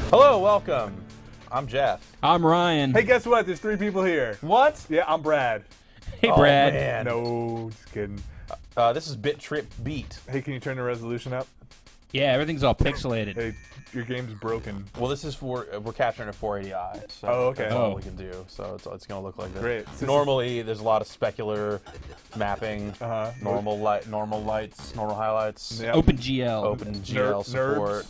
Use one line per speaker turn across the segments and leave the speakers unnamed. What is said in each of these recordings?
Hello, welcome. I'm Jeff.
I'm Ryan.
Hey, guess what? There's 3 people here.
What?
Yeah, I'm Brad.
Hey, Brad.
Man.
No, just kidding.
This is Bit.Trip Beat.
Hey, can you turn the resolution up?
Yeah, everything's all pixelated.
Hey, your game's broken.
Well, this is for we're capturing a 480i. So
Oh, okay.
That's all
Oh.
we can do. So it's going to look like this.
Great. So
Normally, there's a lot of specular mapping.
Uh-huh.
Normal lights, normal highlights.
Yeah.
OpenGL
OpenGL.
support.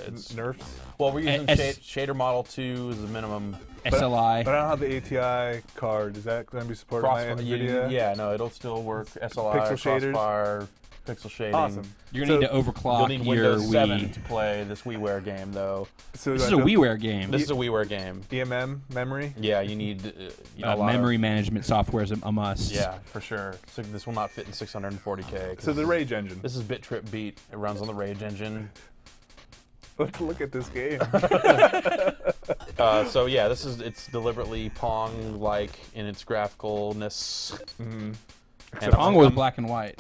It's nerfs.
Well, we're using
S-
shader model 2 is the minimum.
SLI.
But I don't have the ATI card. Is that going to be supported by NVIDIA?
Yeah, no, it'll still work. SLI,
Pixel shaders?
crossfire, pixel shading.
Awesome.
You're going to need to
You'll
overclock
need
your
Windows 7
Wii.
to play this WiiWare game, though.
So
This is a WiiWare game.
This is a WiiWare game.
EMM memory?
Yeah, you need a lot
Memory
of,
management software is a must.
Yeah, for sure. So this will not fit in 640K.
So the Rage engine.
This is Bit.Trip Beat. It runs on the Rage engine.
Let's look at this game.
So yeah, it's deliberately Pong-like in its graphicalness.
Mm-hmm.
And
Pong was black and white.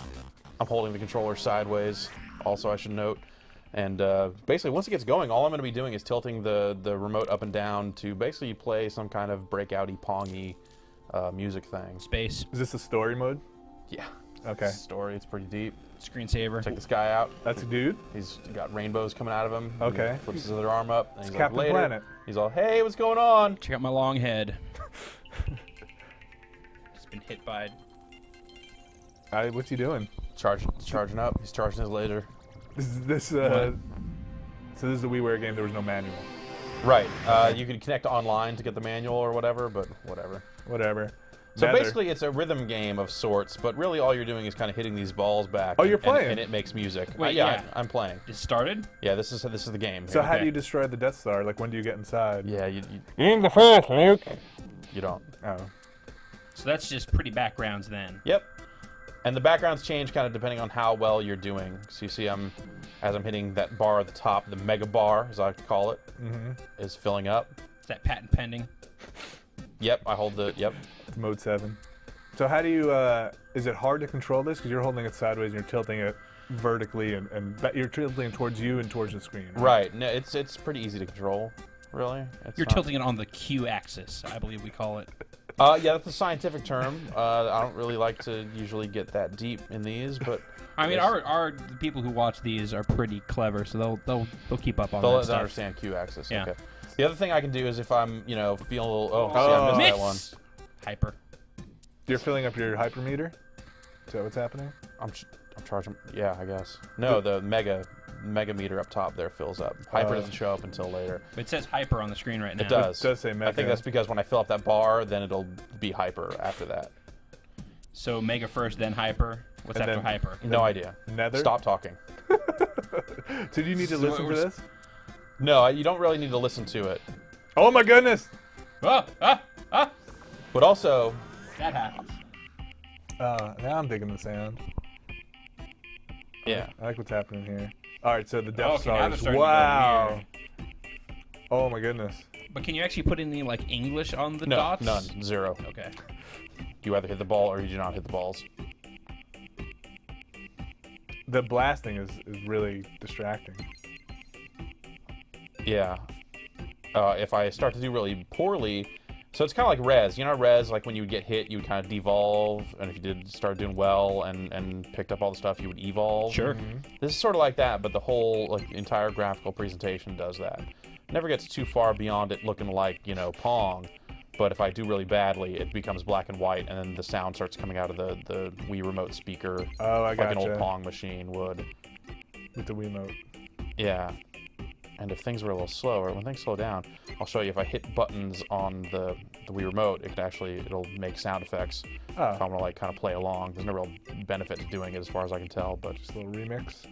I'm holding the controller sideways. Also, I should note. And basically, once it gets going, all I'm going to be doing is tilting the remote up and down to basically play some kind of breakouty, pongy music thing.
Space.
Is this a story mode?
Yeah.
Okay.
Story, it's pretty deep.
Screensaver.
Check this guy out.
That's a dude?
He's got rainbows coming out of him.
Okay.
He flips his other arm up. And
It's
he's
Captain
like, later.
Planet.
He's all, hey, what's going on?
Check out my long head. It's been hit by...
What's he doing?
Charging up. He's charging his laser.
So this is a WiiWare game. There was no manual.
Right. You could connect online to get the manual or whatever, but whatever.
Whatever.
So
Nether.
basically, it's a rhythm game of sorts, but really all you're doing is kind of hitting these balls back.
Oh, you're
and-
playing?
and it makes music.
Wait,
yeah,
yeah.
I'm playing.
It started?
Yeah, this is the game.
So
here.
how
Okay.
do you destroy the Death Star? Like, when do you get inside?
Yeah, you
In the first, Luke.
you don't.
Oh.
So that's just pretty backgrounds then.
Yep. And the backgrounds change kind of depending on how well you're doing. So you see, as I'm hitting that bar at the top, the mega bar, as I like to call it, is filling up.
Is that patent pending?
Yep, I hold the, yep.
It's mode 7. So how do you, is it hard to control this? Because you're holding it sideways and you're tilting it vertically and you're tilting it towards you and towards the screen.
Right, no, it's pretty easy to control, really. It's
You're
not-
tilting it on the Q axis, I believe we call it.
Yeah, that's a scientific term. I don't really like to usually get that deep in these, but
I mean,
Yes.
the people who watch these are pretty clever, so they'll keep up on
they'll
that stuff.
understand Q-axis.
Yeah.
Okay. The other thing I can do is if I'm, feeling a little, see, I missed that one.
Miss! Hyper.
You're filling up your hypermeter? Is that what's happening?
I'm charging. Yeah, I guess. No, the mega meter up top there fills up. Hyper doesn't show up until later.
It says hyper on the screen right now.
It does.
It does say mega.
I think that's because when I fill up that bar, then it'll be hyper after that.
So mega first, then hyper. What's
And
after
then-
hyper?
No idea.
Nether?
Stop talking.
So do you need to
So
listen to
we're-
this?
No, you don't really need to listen to it.
Oh my goodness!
Ah!
But also,
That happens.
Now I'm digging the sound.
yeah.
I like what's happening here. Alright, so the Death
Okay, now they're
Stars.
starting to go
Wow!
weird.
Oh my goodness.
But can you actually put any like English on the
No,
dots?
none. Zero.
Okay.
You either hit the ball or you do not hit the balls.
The blasting is really distracting.
Yeah. If I start to do really poorly, so it's kind of like res. You know, res, like when you would get hit, you would kind of devolve, and if you did start doing well and picked up all the stuff, you would evolve.
Sure.
This is sort of like that, but the whole entire graphical presentation does that. Never gets too far beyond it looking like Pong, but if I do really badly, it becomes black and white, and then the sound starts coming out of the Wii remote speaker,
Oh, I
like
gotcha.
an old Pong machine would.
With the Wiimote.
Yeah. And if things were a little slower, when things slow down, I'll show you if I hit buttons on the Wii remote, it'll make sound effects. If I
Oh,
want to kind of play along. There's no real benefit to doing it as far as I can tell, but
just a little remix.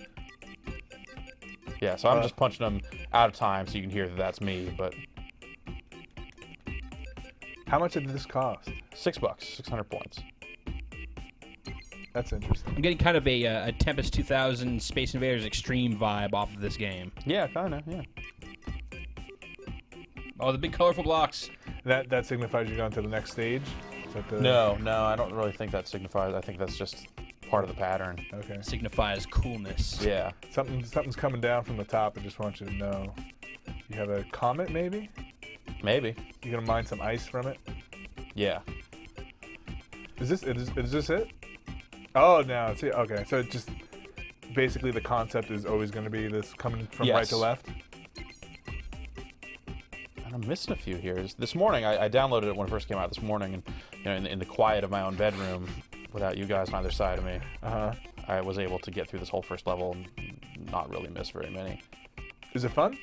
yeah, so I'm just punching them out of time so you can hear that that's me, but
How much did this cost?
$6, 600 points.
That's interesting.
I'm getting kind of a Tempest 2000 Space Invaders Extreme vibe off of this game.
Yeah, kind of, yeah.
Oh, the big colorful blocks.
That signifies you're going to the next stage? Is that the...
No, I don't really think that signifies. I think that's just part of the pattern.
Okay.
Signifies coolness.
Yeah.
Something's coming down from the top. I just want you to know. You have a comet, maybe?
Maybe.
You gonna mine some ice from it?
Yeah.
Is this it? Oh, no. See, okay. So it just basically the concept is always going to be this coming from right to
Yes.
left.
And I'm missing a few here. This morning, I downloaded it when it first came out this morning, and in the quiet of my own bedroom, without you guys on either side of me, I was able to get through this whole first level and not really miss very many.
Is it fun?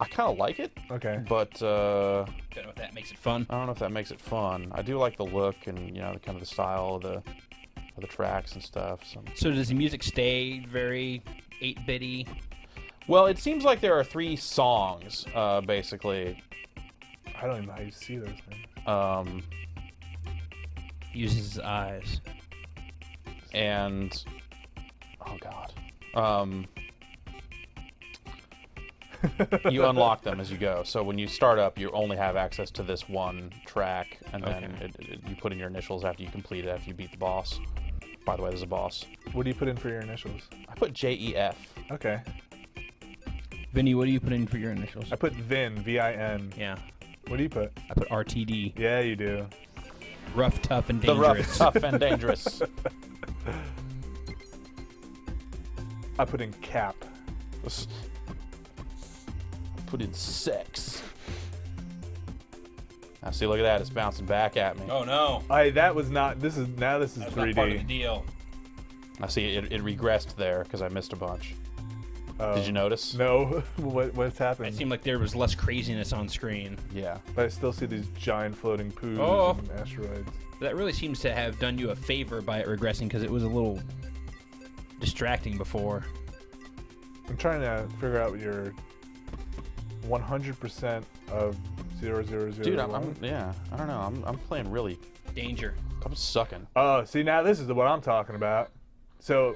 I kind of like it,
Okay.
but
Don't know if that makes it fun.
I don't know if that makes it fun. I do like the look and kind of the style of the tracks and stuff.
So does the music stay very 8-bitty?
Well, it seems like there are 3 songs, basically.
I don't even know how you see those things.
Uses his eyes.
And oh god, you unlock them as you go. So when you start up, you only have access to this one track, and then you put in your initials after you complete it, after you beat the boss. By the way, there's a boss.
What do you put in for your initials?
I put JEF.
Okay.
Vinny, what do you put in for your initials?
I put Vin, V-I-N.
Yeah.
What do you put?
I put RTD.
Yeah, you do.
Rough, tough, and
The
dangerous.
rough, tough, and dangerous.
I put in Cap.
Put in sex. Now see, look at that. It's bouncing back at me.
Oh no.
That was not. This is
That's
3D.
not part of the deal.
I see it regressed there because I missed a bunch. Did you notice?
No. What's happening?
It seemed like there was less craziness on screen.
Yeah.
But I still see these giant floating poos
Oh.
and asteroids.
That really seems to have done you a favor by it regressing because it was a little distracting before.
I'm trying to figure out your 100% of 0001.
Dude, I don't know. I'm playing really.
Danger.
I'm sucking.
Oh, see, now this is what I'm talking about. So,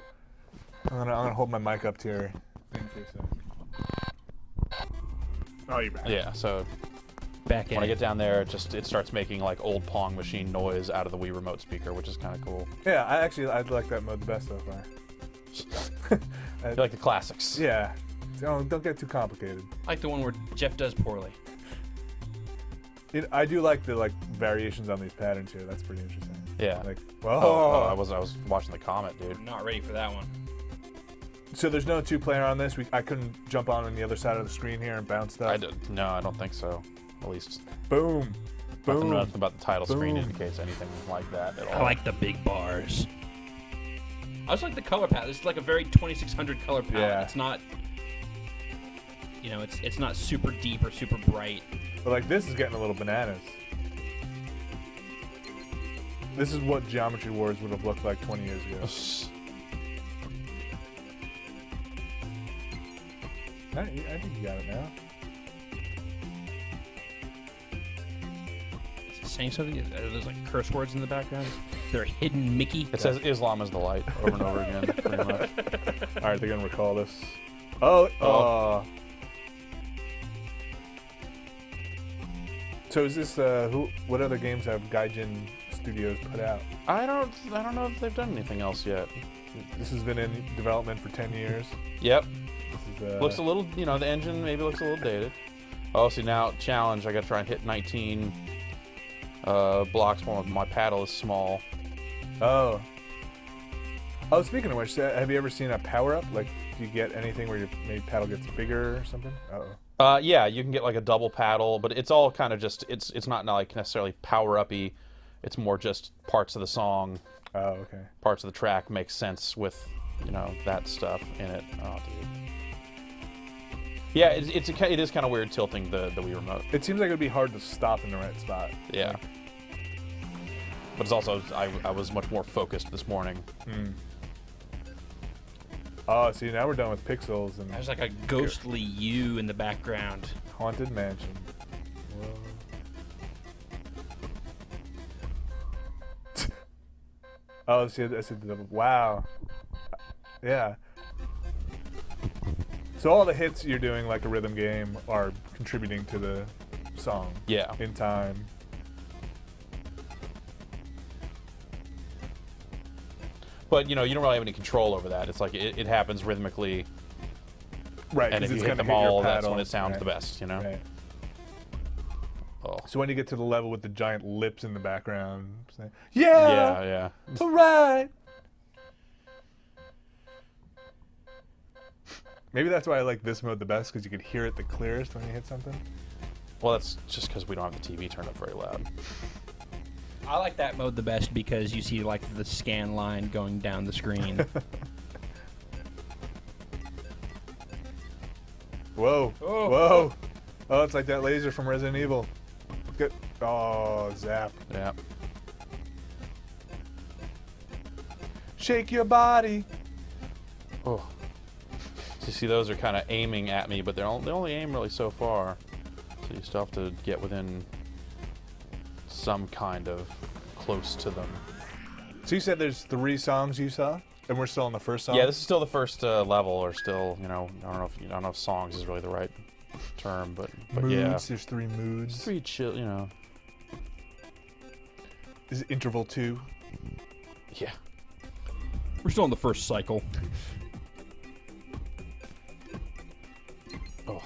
I'm gonna hold my mic up to your thing for a second. Oh, you're back.
Yeah. So
Back
when I
in.
get down there, it starts making like old Pong machine noise out of the Wii remote speaker, which is kind of cool.
Yeah, I like that mode the best so far.
I like the classics.
Yeah. Don't get too complicated.
I like the one where Jeff does poorly.
I do like the variations on these patterns here. That's pretty interesting.
Yeah.
Like, whoa.
I was watching the comet, dude.
I'm not ready for that one.
So there's no 2-player on this. I couldn't jump on the other side of the screen here and bounce stuff.
No, I don't think so. At least
Boom. Boom.
nothing about the title screen
Boom.
indicates anything like that at all.
I like the big bars. I just like the color palette. It's like a very 2600 color palette.
Yeah.
It's not, it's not super deep or super bright.
But this is getting a little bananas. This is what Geometry Wars would have looked like 20 years ago. I think you got it now.
Is it saying something? Are those like curse words in the background? They're a hidden Mickey.
It says Islam is the light over and over again, pretty much.
All right, they're gonna recall this. Oh. So is this what other games have Gaijin Studios put out?
I don't know if they've done anything else yet.
This has been in development for 10 years.
Yep.
This is
Looks a little, the engine maybe looks a little dated. Oh, see now, challenge, I gotta try and hit 19 blocks while my paddle is small.
Oh, speaking of which, have you ever seen a power-up? Like, do you get anything where your maybe paddle gets bigger or something? Uh-oh.
Yeah, you can get like a double paddle, but it's all kind of just, it's not like necessarily power-uppy. It's more just parts of the song,
Oh, okay.
parts of the track make sense with, that stuff in it. Oh, dude. Yeah, it is kind of weird tilting the Wii remote.
It seems like it would be hard to stop in the right spot.
Yeah. But it's also, I was much more focused this morning.
Oh, see, now we're done with pixels and
There's like a ghostly U in the background.
Haunted Mansion. Whoa. Oh, see, I said the wow. Yeah. So all the hits you're doing like a rhythm game are contributing to the song.
Yeah.
In time.
But, you don't really have any control over that. It's like it happens rhythmically
Right,
And
'cause
if
it's
you hit
gonna
them
hit your
all, that's
paddle.
when it sounds
Right.
the best, you know?
Right.
Oh.
So when you get to the level with the giant lips in the background, say,
Yeah, yeah.
all right. Maybe that's why I like this mode the best, because you could hear it the clearest when you hit something.
Well, that's just because we don't have the TV turned up very loud.
I like that mode the best because you see like the scan line going down the screen.
Whoa.
Oh,
Whoa. Oh, it's like that laser from Resident Evil. Good. Oh, zap.
Yeah.
Shake your body.
Oh. So you see, those are kind of aiming at me, but they only aim really so far. So you still have to get within some kind of close to them.
So you said there's 3 songs you saw, and we're still on the first song.
Yeah, this is still the first level, or still, I don't know if songs is really the right term, but
moods.
yeah.
There's 3 moods.
3 chill,
Is it interval 2?
Yeah.
We're still in the first cycle.
Oh.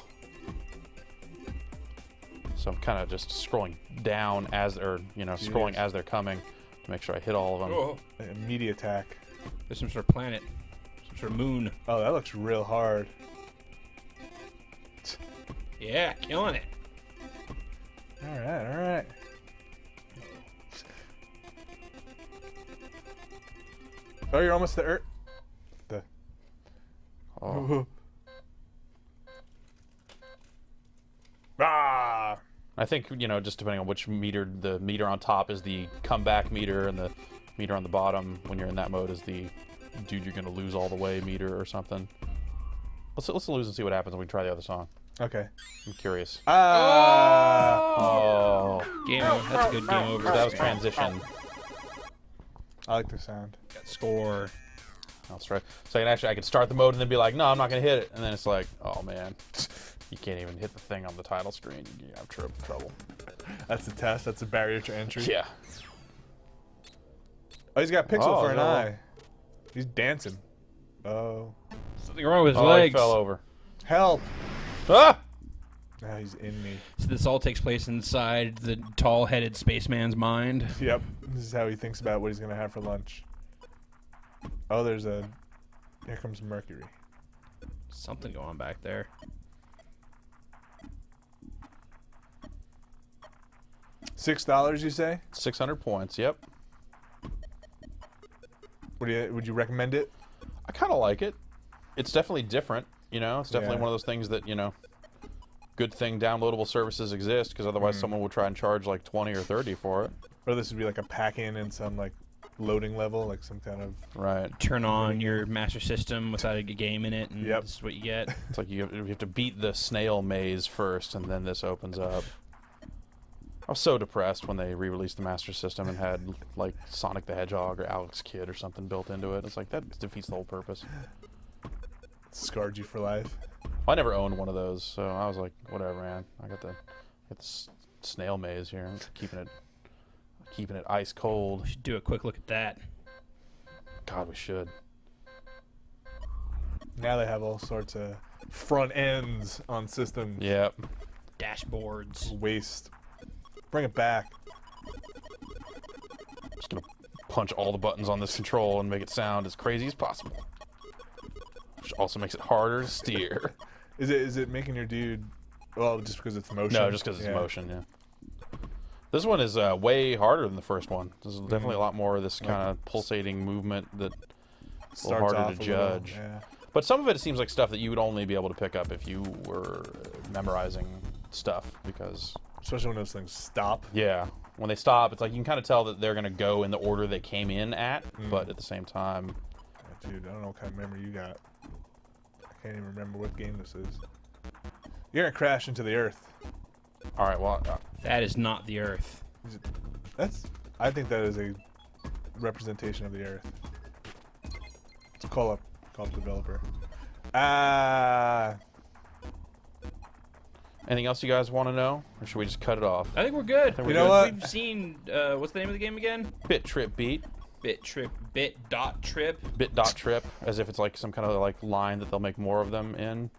So I'm kind of just scrolling down scrolling as they're coming to make sure I hit all of them.
Oh,
Immediate attack.
there's some sort of planet, some sort of moon.
Oh, that looks real hard.
Yeah, killing it.
All right, all right. Oh, you're almost to Earth. The.
Oh.
Ah!
I think, just depending on which meter, the meter on top is the comeback meter, and the meter on the bottom, when you're in that mode, is the dude you're going to lose all the way meter or something. Let's lose and see what happens when we try the other song.
Okay.
I'm curious.
Ah!
Oh.
Game over. That's a good game over.
So that was transition.
I like the sound.
Got score.
That's right. So I could start the mode and then be like, no, I'm not going to hit it. And then it's like, oh, man. You can't even hit the thing on the title screen. You have trouble.
That's a test. That's a barrier to entry.
Yeah.
Oh, he's got Pixel
Oh,
for an
no.
eye. He's dancing. Oh.
Something wrong with his
Oh,
legs.
he fell over.
Help!
Ah!
Now he's in me.
So this all takes place inside the tall-headed spaceman's mind.
Yep. This is how he thinks about what he's going to have for lunch. Oh, there's a... Here comes Mercury.
Something going on back there.
$6, you say?
600 points, yep.
Would you recommend it?
I kind of like it. It's definitely different, It's definitely
Yeah.
one of those things that, good thing downloadable services exist, because otherwise someone would try and charge like 20 or 30 for it.
Or this would be like a pack-in in some like loading level, like some kind of...
Right.
Turn on your Master System without a game in it, and
Yep.
this is what you get.
It's like you have to beat the snail maze first, and then this opens up. I was so depressed when they re-released the Master System and had like Sonic the Hedgehog or Alex Kidd or something built into it. It's like that defeats the whole purpose.
Scarred you for life.
I never owned one of those, so I was like, whatever, man. I got the snail maze here, keeping it ice cold.
We should do a quick look at that.
God, we should.
Now they have all sorts of front ends on systems.
Yep.
Dashboards.
Waste. Bring it back.
Just gonna punch all the buttons on this control and make it sound as crazy as possible. Which also makes it harder to steer.
Is it making your dude... Well, just because it's motion?
No, just because it's motion, yeah. This one is way harder than the first one. This is definitely a lot more of this kind of pulsating movement that a little harder to judge.
Yeah.
But some of it seems like stuff that you would only be able to pick up if you were memorizing stuff, because...
Especially when those things stop.
Yeah. When they stop, it's like you can kind of tell that they're going to go in the order they came in at, but at the same time...
Dude, I don't know what kind of memory you got. I can't even remember what game this is. You're gonna crash into the Earth.
All right, well...
That is not the Earth.
I think that is a representation of the Earth. Let's call up developer.
Anything else you guys want to know, or should we just cut it off?
I think we're good.
You know
what?
We've seen, what's the name of the game again?
Bit.Trip beat.
Bit.Trip. Bit.Trip.
Bit.Trip, as if it's like some kind of like line that they'll make more of them in.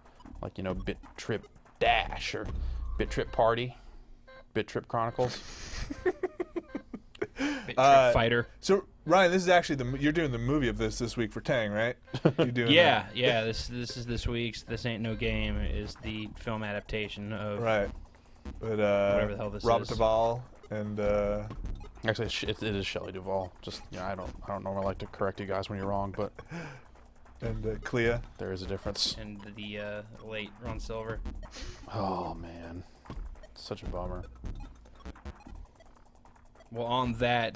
like Bit.Trip Dash or Bit.Trip Party, Bit.Trip Chronicles.
Bit.Trip Fighter.
So Ryan, this is actually you're doing the movie of this week for Tang, right? You're doing
Yeah. This is this week's This Ain't No Game is the film adaptation of
right. But
whatever the hell this
Robert
is.
Duvall and
Actually, it is Shelley Duvall. Just I don't normally like to correct you guys when you're wrong, but
Clea.
there is a difference.
And the late Ron Silver.
Oh man, such a bummer.
Well, on that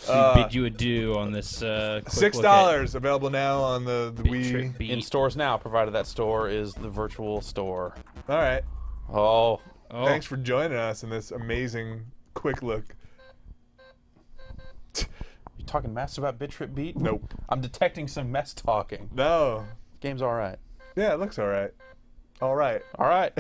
note, we bid you adieu on this quick
$6 available now on the
Bit.Trip
Wii.
Beat.
In stores now, provided that store is the virtual store.
All right.
Oh,
Oh,
Thanks for joining us in this amazing quick look.
you talking mess about Bit.Trip Beat?
Nope.
I'm detecting some mess talking.
No.
Game's all right.
Yeah, it looks all right. All right.
All right.